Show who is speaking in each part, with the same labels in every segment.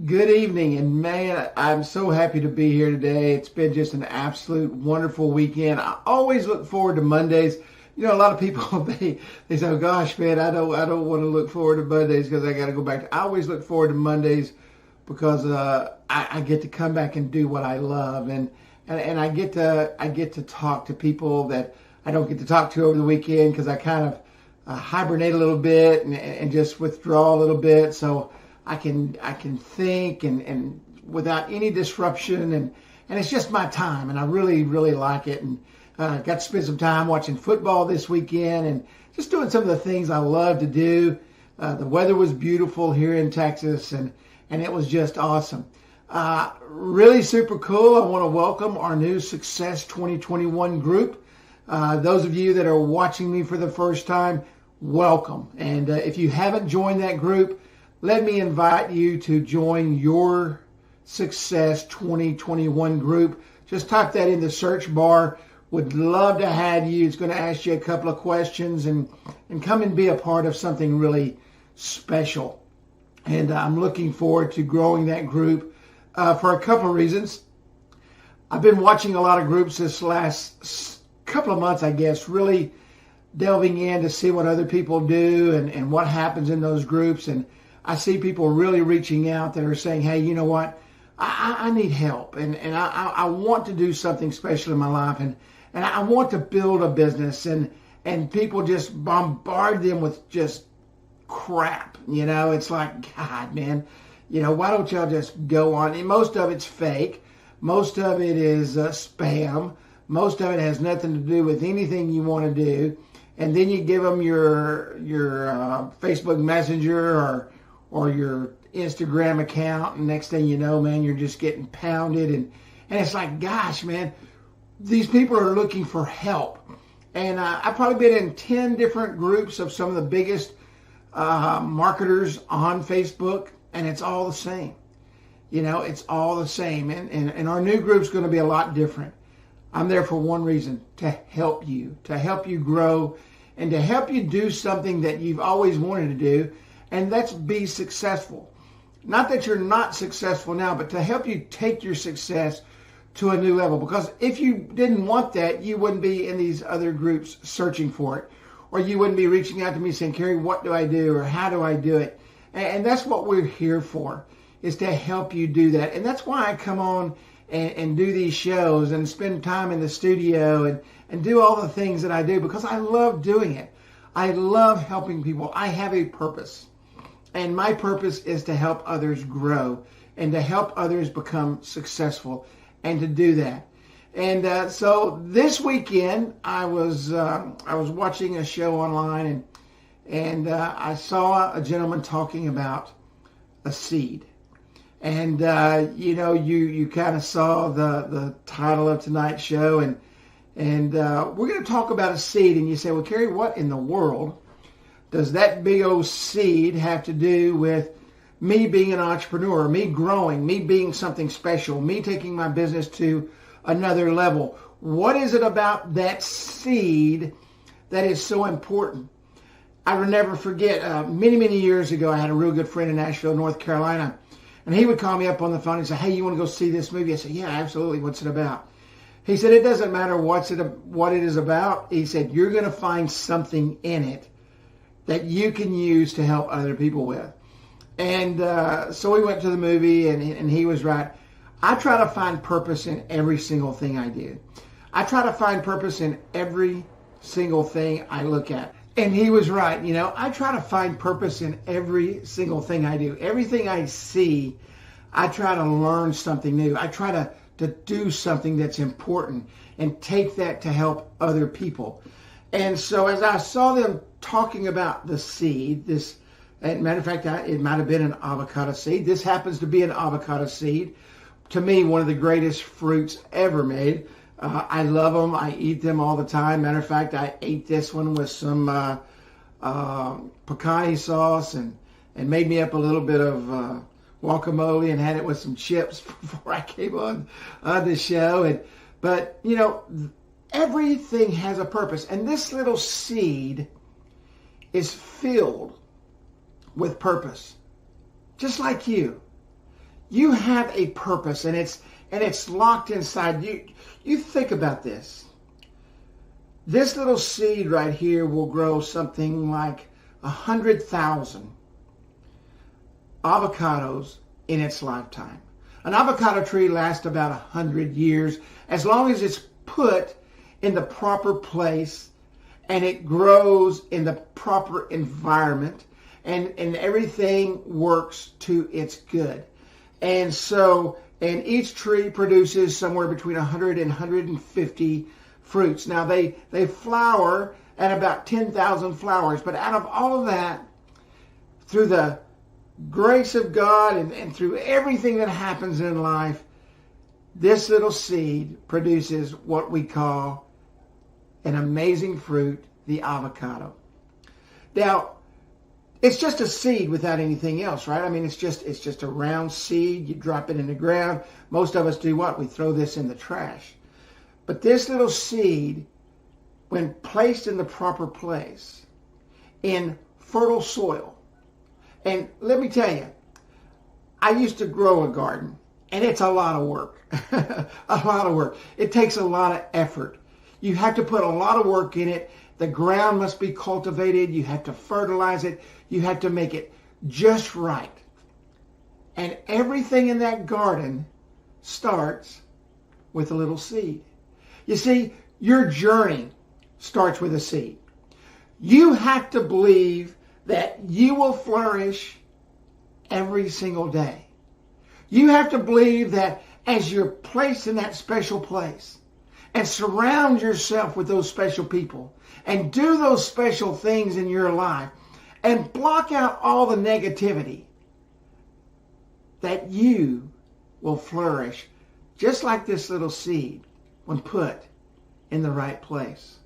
Speaker 1: Good evening, and man, I'm so happy to be here today. It's been just an absolute wonderful weekend. I always look forward to Mondays. You know, a lot of people they say, "Oh gosh, man, I don't want to look forward to Mondays because I got to go back." I always look forward to Mondays because I get to come back and do what I love, and I get to talk to people that I don't get to talk to over the weekend because I kind of hibernate a little bit and just withdraw a little bit. So I can think and without any disruption and it's just my time and I really like it, and got to spend some time watching football this weekend and just doing some of the things I love to do. The weather was beautiful here in Texas and it was just awesome. Really super cool. I want to welcome our new Success 2021 group. Those of you that are watching me for the first time, welcome. And if you haven't joined that group, let me invite you to join your Success 2021 group. Just type that in the search bar. Would love to have you. It's going to ask you a couple of questions and come and be a part of something really special. And I'm looking forward to growing that group for a couple of reasons. I've been watching a lot of groups this last couple of months, I guess, really delving in to see what other people do and what happens in those groups. And I see people really reaching out that are saying, hey, you know what? I need help and I want to do something special in my life and I want to build a business and people just bombard them with just crap. You know, it's like, God, man, you know, why don't y'all just go on? And most of it's fake. Most of it is spam. Most of it has nothing to do with anything you want to do. And then you give them your Facebook Messenger or your Instagram account, and next thing you know, man, you're just getting pounded, and it's like, gosh, man, these people are looking for help. And I've probably been in 10 different groups of some of the biggest marketers on Facebook, and it's all the same. You know, it's all the same, and our new group's going to be a lot different. I'm there for one reason, to help you grow, and to help you do something that you've always wanted to do, and that's be successful. Not that you're not successful now, but to help you take your success to a new level. Because if you didn't want that, you wouldn't be in these other groups searching for it. Or you wouldn't be reaching out to me saying, Kerry, what do I do? Or how do I do it? And that's what we're here for, is to help you do that. And that's why I come on and do these shows and spend time in the studio and do all the things that I do, because I love doing it. I love helping people. I have a purpose. And my purpose is to help others grow and to help others become successful and to do that. And so this weekend I was watching a show online and I saw a gentleman talking about a seed. And you know, you kind of saw the title of tonight's show, and we're going to talk about a seed. And you say, well, Kerry, what in the world does that big old seed have to do with me being an entrepreneur, me growing, me being something special, me taking my business to another level? What is it about that seed that is so important? I will never forget, many years ago, I had a real good friend in Nashville, North Carolina, and he would call me up on the phone and say, hey, you want to go see this movie? I said, yeah, absolutely. What's it about? He said, it doesn't matter what it is about. He said, you're going to find something in it that you can use to help other people with. And so we went to the movie, and he was right. I try to find purpose in every single thing I do. I try to find purpose in every single thing I look at. And he was right. You know, I try to find purpose in every single thing I do. Everything I see, I try to learn something new. I try to do something that's important and take that to help other people. And so as I saw them talking about the seed, this, as a matter of fact, it might have been an avocado seed. This happens to be an avocado seed. To me, one of the greatest fruits ever made. I love them. I eat them all the time. Matter of fact, I ate this one with some pecani sauce and made me up a little bit of guacamole and had it with some chips before I came on the show. But, you know, everything has a purpose. And this little seed is filled with purpose. Just like you. You have a purpose, and it's locked inside you. You think about this. This little seed right here will grow something like 100,000 avocados in its lifetime. An avocado tree lasts about 100 years as long as it's put in the proper place and it grows in the proper environment and everything works to its good. And each tree produces somewhere between 100 and 150 fruits. Now they flower at about 10,000 flowers, but out of all of that, through the grace of God and through everything that happens in life, this little seed produces what we call an amazing fruit, the avocado. Now, it's just a seed without anything else, right? I mean, it's just a round seed. You drop it in the ground. Most of us do what? We throw this in the trash. But this little seed, when placed in the proper place, in fertile soil, and let me tell you, I used to grow a garden, and it's a lot of work. A lot of work. It takes a lot of effort. You have to put a lot of work in it. The ground must be cultivated. You have to fertilize it. You have to make it just right. And everything in that garden starts with a little seed. You see, your journey starts with a seed. You have to believe that you will flourish every single day. You have to believe that as you're placed in that special place and surround yourself with those special people and do those special things in your life and block out all the negativity, that you will flourish just like this little seed when put in the right place.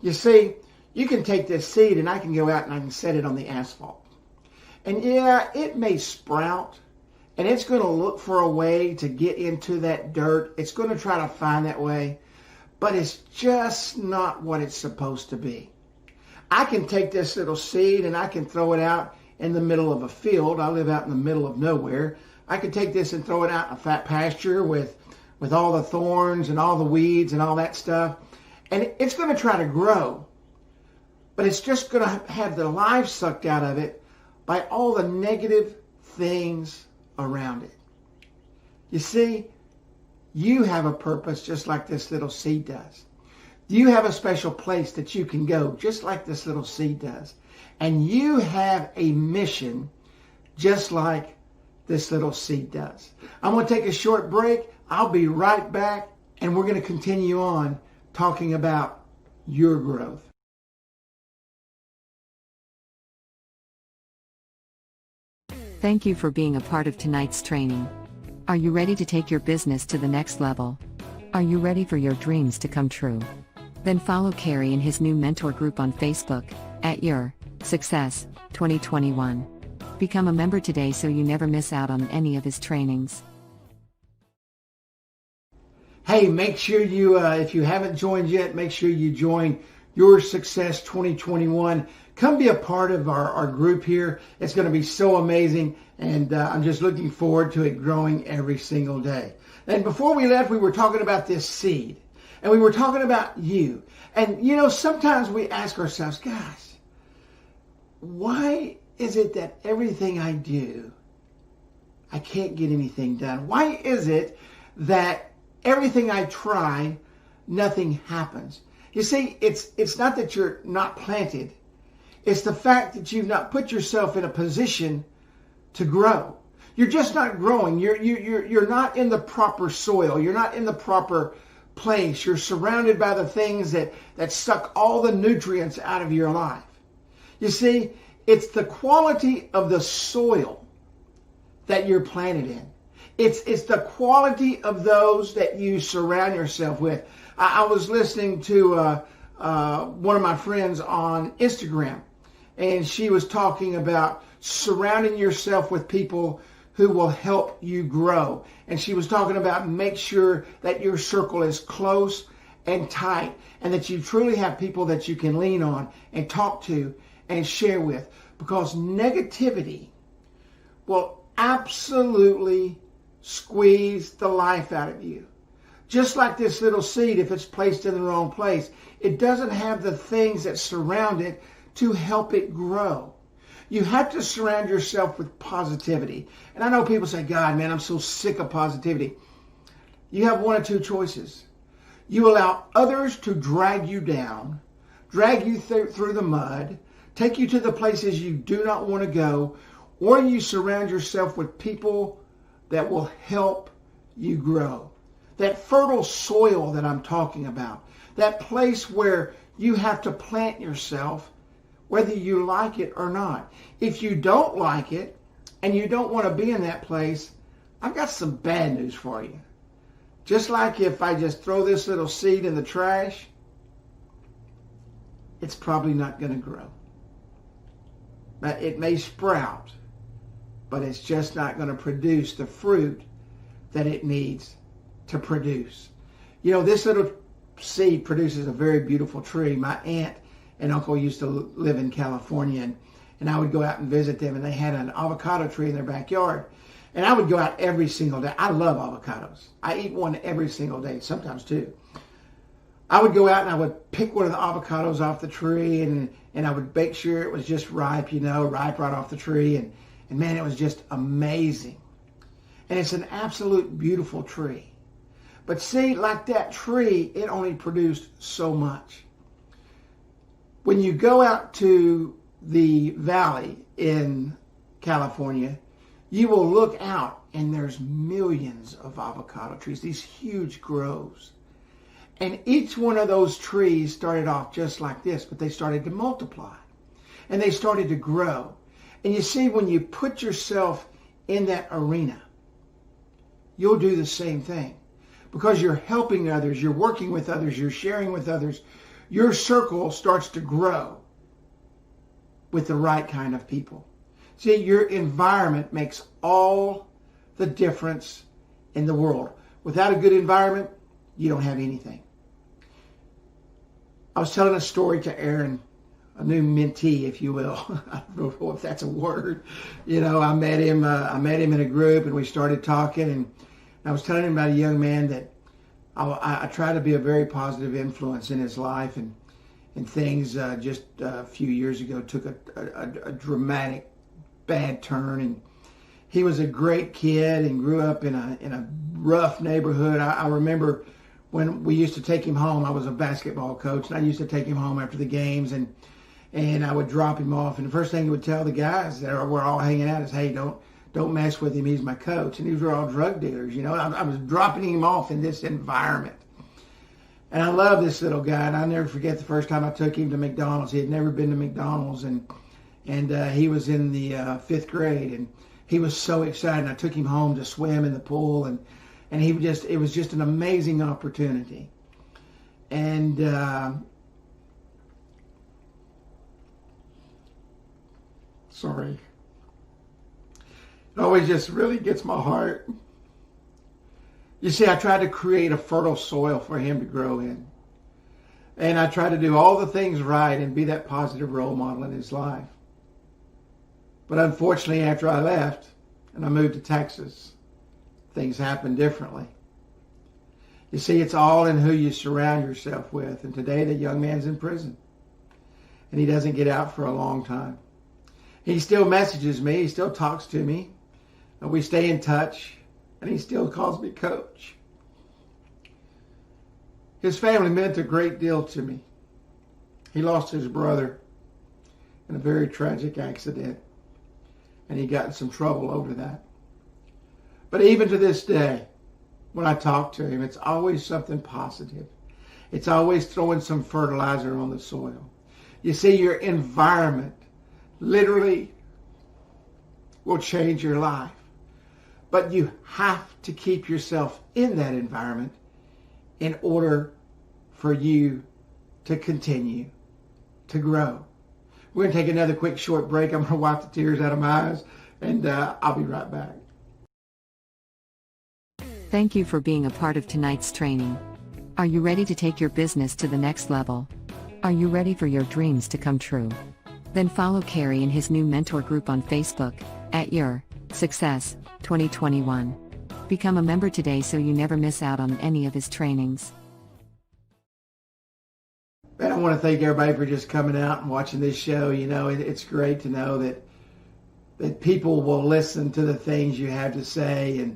Speaker 1: You see, you can take this seed and I can go out and I can set it on the asphalt. And yeah, it may sprout and it's going to look for a way to get into that dirt. It's going to try to find that way, but it's just not what it's supposed to be. I can take this little seed and I can throw it out in the middle of a field. I live out in the middle of nowhere. I can take this and throw it out in a fat pasture with all the thorns and all the weeds and all that stuff. And it's going to try to grow, but it's just going to have the life sucked out of it by all the negative things around it. You see, you have a purpose just like this little seed does. You have a special place that you can go just like this little seed does. And you have a mission just like this little seed does. I'm going to take a short break. I'll be right back and we're going to continue on talking about your growth.
Speaker 2: Thank you for being a part of tonight's training. Are you ready to take your business to the next level? Are you ready for your dreams to come true? Then follow Kerry and his new mentor group on Facebook, at Your Success 2021. Become a member today so you never miss out on any of his trainings.
Speaker 1: Hey, make sure you, if you haven't joined yet, make sure you join Your Success 2021. Come be a part of our group here. It's going to be so amazing, and I'm just looking forward to it growing every single day. And before we left, we were talking about this seed, and we were talking about you. And, you know, sometimes we ask ourselves, gosh, why is it that everything I do, I can't get anything done? Why is it that everything I try, nothing happens? You see, it's not that you're not planted. It's the fact that you've not put yourself in a position to grow. You're just not growing. You're not in the proper soil. You're not in the proper place. You're surrounded by the things that suck all the nutrients out of your life. You see, it's the quality of the soil that you're planted in. It's the quality of those that you surround yourself with. I was listening to one of my friends on Instagram, and she was talking about surrounding yourself with people who will help you grow. And she was talking about make sure that your circle is close and tight and that you truly have people that you can lean on and talk to and share with, because negativity will absolutely squeeze the life out of you. Just like this little seed, if it's placed in the wrong place, it doesn't have the things that surround it to help it grow. You have to surround yourself with positivity. And I know people say, God, man, I'm so sick of positivity. You have one of two choices. You allow others to drag you down, drag you through the mud, take you to the places you do not want to go, or you surround yourself with people that will help you grow. That fertile soil that I'm talking about, that place where you have to plant yourself, whether you like it or not. If you don't like it and you don't want to be in that place, I've got some bad news for you. Just like if I just throw this little seed in the trash, it's probably not going to grow. But it may sprout, but it's just not going to produce the fruit that it needs to produce. You know, this little seed produces a very beautiful tree. My aunt and uncle used to live in California, and I would go out and visit them, and they had an avocado tree in their backyard. And I would go out every single day. I love avocados. I eat one every single day, sometimes two. I would go out and I would pick one of the avocados off the tree, and I would make sure it was just ripe, ripe right off the tree. And man, it was just amazing. And it's an absolute beautiful tree. But see, like that tree, it only produced so much. When you go out to the valley in California, you will look out and there's millions of avocado trees, these huge groves. And each one of those trees started off just like this, but they started to multiply and they started to grow. And you see, when you put yourself in that arena, you'll do the same thing because you're helping others, you're working with others, you're sharing with others. Your circle starts to grow with the right kind of people. See, your environment makes all the difference in the world. Without a good environment, you don't have anything. I was telling a story to Aaron, a new mentee, if you will. I don't know if that's a word. I met him in a group, and we started talking, and I was telling him about a young man that I try to be a very positive influence in his life, and things just a few years ago took a dramatic bad turn, and he was a great kid and grew up in a rough neighborhood. I remember when we used to take him home. I was a basketball coach, and I used to take him home after the games, and I would drop him off, and the first thing he would tell the guys that were all hanging out is, "Hey, don't mess with him. He's my coach." And these were all drug dealers. I was dropping him off in this environment. And I love this little guy, and I'll never forget the first time I took him to McDonald's. He had never been to McDonald's, and he was in the 5th grade, and he was so excited. I took him home to swim in the pool, and it was just an amazing opportunity. And sorry, it always just really gets my heart. You see, I tried to create a fertile soil for him to grow in. And I tried to do all the things right and be that positive role model in his life. But unfortunately, after I left and I moved to Texas, things happened differently. You see, it's all in who you surround yourself with. And today, the young man's in prison. And he doesn't get out for a long time. He still messages me. He still talks to me. And we stay in touch. And he still calls me coach. His family meant a great deal to me. He lost his brother in a very tragic accident, and he got in some trouble over that. But even to this day, when I talk to him, it's always something positive. It's always throwing some fertilizer on the soil. You see, your environment literally will change your life. But you have to keep yourself in that environment in order for you to continue to grow. We're going to take another quick short break. I'm going to wipe the tears out of my eyes, and I'll be right back.
Speaker 2: Thank you for being a part of tonight's training. Are you ready to take your business to the next level? Are you ready for your dreams to come true? Then follow Kerry and his new mentor group on Facebook, @Your Success 2021. Become a member today so you never miss out on any of his trainings.
Speaker 1: And I want to thank everybody for just coming out and watching this show. You know, it's great to know that people will listen to the things you have to say,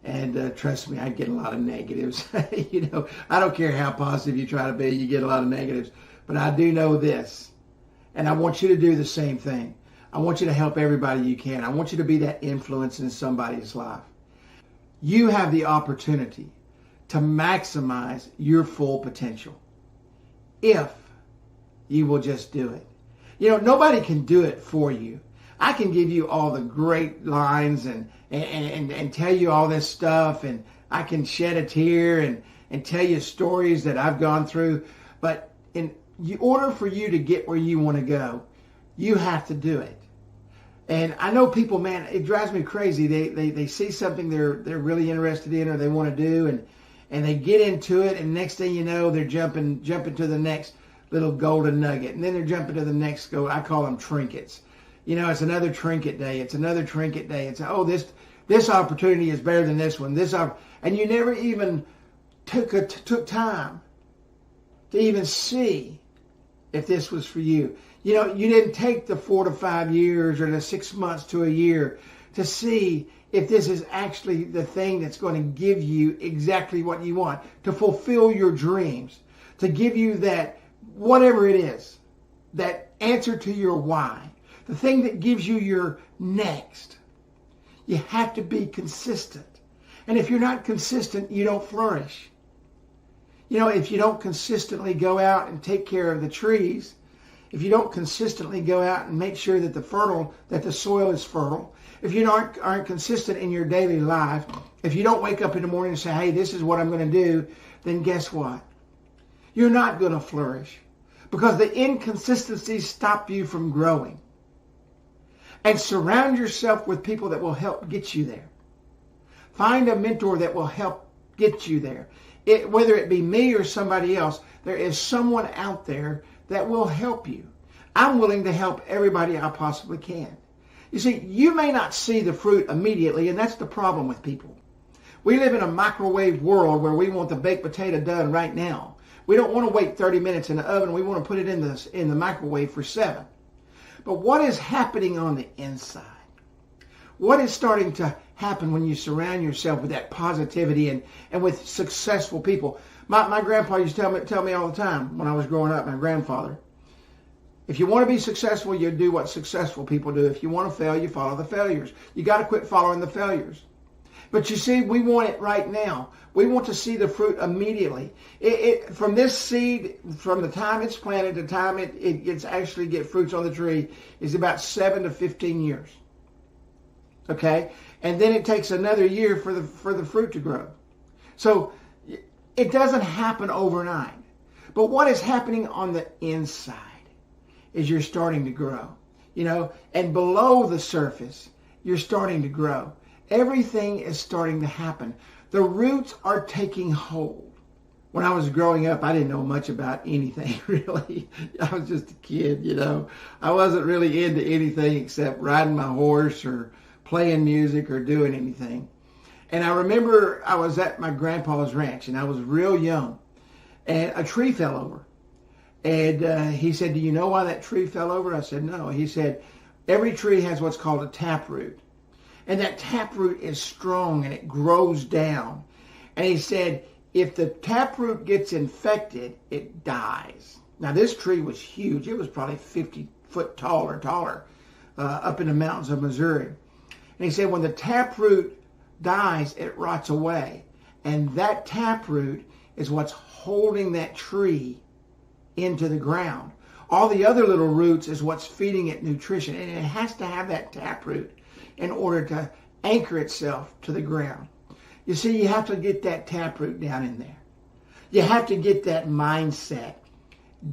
Speaker 1: and trust me, I get a lot of negatives. You know, I don't care how positive you try to be, you get a lot of negatives. But I do know this, and I want you to do the same thing. I want you to help everybody you can. I want you to be that influence in somebody's life. You have the opportunity to maximize your full potential if you will just do it. You know, nobody can do it for you. I can give you all the great lines and tell you all this stuff, and I can shed a tear and tell you stories that I've gone through. But in order for you to get where you want to go, you have to do it. And I know people, man, it drives me crazy. They see something they're really interested in or they want to do, and they get into it, and next thing you know, they're jumping to the next little golden nugget, and then they're jumping to the next gold. I call them trinkets. You know, it's another trinket day. It's another trinket day. It's, oh, this opportunity is better than this one. And you never even took time to even see if this was for you. You know, you didn't take the 4 to 5 years or the 6 months to a year to see if this is actually the thing that's going to give you exactly what you want, to fulfill your dreams, to give you that, whatever it is, that answer to your why, the thing that gives you your next. You have to be consistent. And if you're not consistent, you don't flourish. You know, if you don't consistently go out and take care of the trees, if you don't consistently go out and make sure that the soil is fertile, if you aren't consistent in your daily life, if you don't wake up in the morning and say, hey, this is what I'm going to do, then guess what? You're not going to flourish, because the inconsistencies stop you from growing. And surround yourself with people that will help get you there. Find a mentor that will help get you there. Whether it be me or somebody else, there is someone out there that will help you. I'm willing to help everybody I possibly can. You see, you may not see the fruit immediately, and that's the problem with people. We live in a microwave world where we want the baked potato done right now. We don't want to wait 30 minutes in the oven. We want to put it in the microwave for 7. But what is happening on the inside? What is starting to happen when you surround yourself with that positivity and with successful people? My grandpa used to tell me all the time when I was growing up, my grandfather, if you want to be successful, you do what successful people do. If you want to fail, you follow the failures. You got to quit following the failures. But you see, we want it right now. We want to see the fruit immediately. From this seed, from the time it's planted to the time it gets actually get fruits on the tree, is about 7 to 15 years. Okay? And then it takes another year for the fruit to grow. So it doesn't happen overnight. But what is happening on the inside is you're starting to grow. You know, and below the surface, you're starting to grow. Everything is starting to happen. The roots are taking hold. When I was growing up, I didn't know much about anything, really. I was just a kid, you know. I wasn't really into anything except riding my horse or playing music or doing anything. And I remember I was at my grandpa's ranch, and I was real young, and a tree fell over. And he said, do you know why that tree fell over? I said, no. He said, every tree has what's called a taproot. And that taproot is strong, and it grows down. And he said, if the taproot gets infected, it dies. Now, this tree was huge. It was probably 50 foot tall or taller up in the mountains of Missouri. And he said, when the taproot dies, it rots away. And that taproot is what's holding that tree into the ground. All the other little roots is what's feeding it nutrition. And it has to have that taproot in order to anchor itself to the ground. You see, you have to get that taproot down in there. You have to get that mindset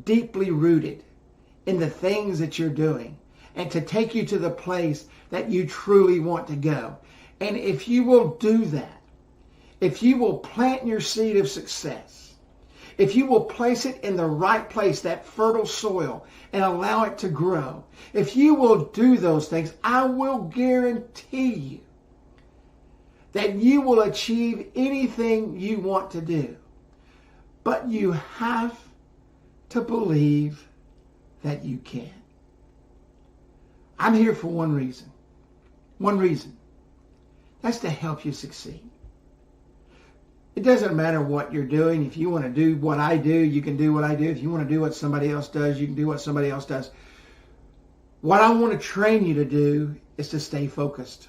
Speaker 1: deeply rooted in the things that you're doing, and to take you to the place that you truly want to go. And if you will do that, if you will plant your seed of success, if you will place it in the right place, that fertile soil, and allow it to grow, if you will do those things, I will guarantee you that you will achieve anything you want to do. But you have to believe that you can. I'm here for one reason. One reason. That's to help you succeed. It doesn't matter what you're doing. If you want to do what I do, you can do what I do. If you want to do what somebody else does, you can do what somebody else does. What I want to train you to do is to stay focused.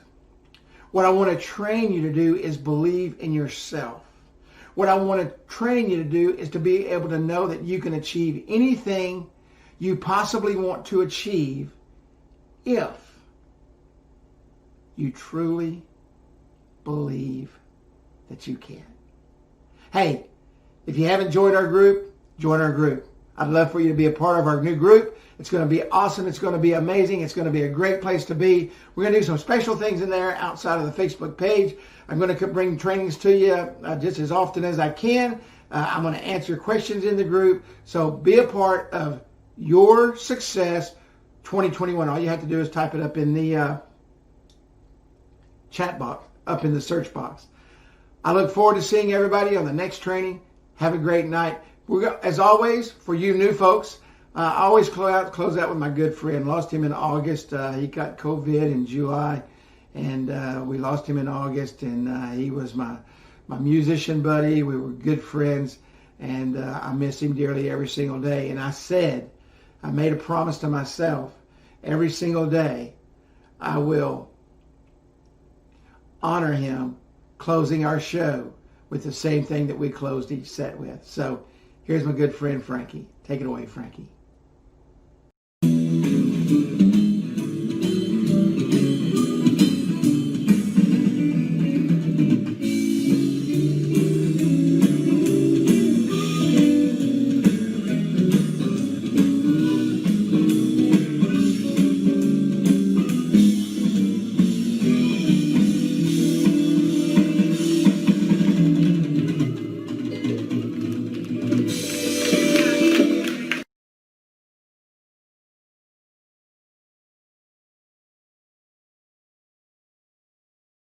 Speaker 1: What I want to train you to do is believe in yourself. What I want to train you to do is to be able to know that you can achieve anything you possibly want to achieve if you truly believe that you can. Hey, if you haven't joined our group, join our group. I'd love for you to be a part of our new group. It's going to be awesome. It's going to be amazing. It's going to be a great place to be. We're going to do some special things in there outside of the Facebook page. I'm going to bring trainings to you just as often as I can. I'm going to answer questions in the group. So be a part of your success 2021. All you have to do is type it up in the chat box, up in the search box. I look forward to seeing everybody on the next training. Have a great night. As always, for you new folks, I always close out with my good friend. Lost him in August. He got COVID in July, and we lost him in August. And he was my musician buddy. We were good friends, and I miss him dearly every single day. And I made a promise to myself, every single day, I will honor him, closing our show with the same thing that we closed each set with. So here's my good friend Frankie. Take it away, Frankie.